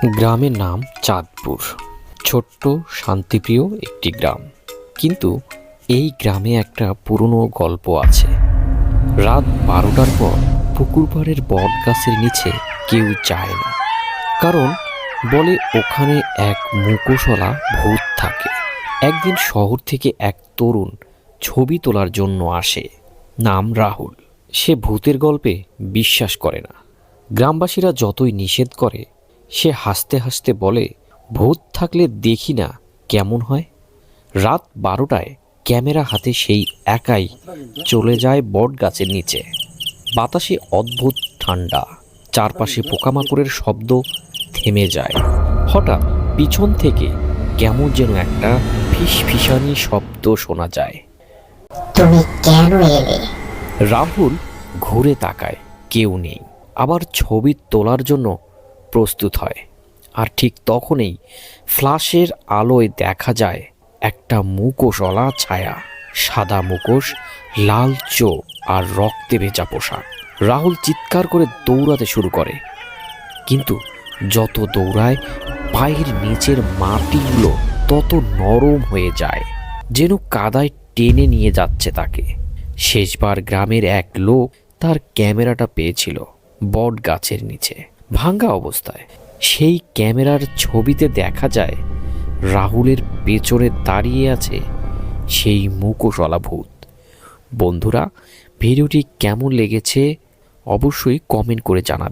গ্রামের নাম চাঁদপুর। ছোট্ট শান্তিপ্রিয় একটি গ্রাম, কিন্তু এই গ্রামে একটা পুরনো গল্প আছে। রাত 12টার পর পুকুর পাড়ের বট গাছের নিচে কেউ যায় না, কারণ বলে ওখানে এক মুখোশওয়ালা ভূত থাকে। একদিন শহর থেকে এক তরুণ ছবি তোলার জন্য আসে, নাম রাহুল। সে ভূতের গল্পে বিশ্বাস করে না। গ্রামবাসীরা যতই নিষেধ করে, সে হাসতে হাসতে বলে, ভূত থাকলে দেখি না কেমন হয়। রাত 12টায় ক্যামেরা হাতে সেই একাই চলে যায় বট গাছের নিচে। বাতাসে অদ্ভুত ঠান্ডা, চারপাশে পোকামাকড়ের শব্দ থেমে যায়। হঠাৎ পিছন থেকে কেমন যেন একটা ফিসফিসানি শব্দ শোনা যায়। তুমি কেন এলে? রাহুল ঘুরে তাকায়, কেউ নেই। আবার ছবি তোলার জন্য প্রস্তুত হয়, আর ঠিক তখনই ফ্ল্যাশের আলোয় দেখা যায় একটা মুখোশওয়ালা ছায়া। সাদা মুখোশ, লাল চোখ আর রক্তে ভেজা পোশাক। রাহুল চিৎকার করে দৌড়াতে শুরু করে, কিন্তু যত দৌড়ায় পায়ের নিচের মাটিগুলো তত নরম হয়ে যায়, যেন কাদায় টেনে নিয়ে যাচ্ছে তাকে। শেষবার গ্রামের এক লোক তার ক্যামেরাটা পেয়েছিল বট গাছের নিচে, ভাঙ্গা অবস্থায়। সেই ক্যামেরার ছবিতে দেখা যায় রাহুলের পেছনে দাঁড়িয়ে আছে সেই মুখোশওয়ালা ভূত। বন্ধুরা, ভিডিওটি কেমন লেগেছে অবশ্যই কমেন্ট করে জানাবেন।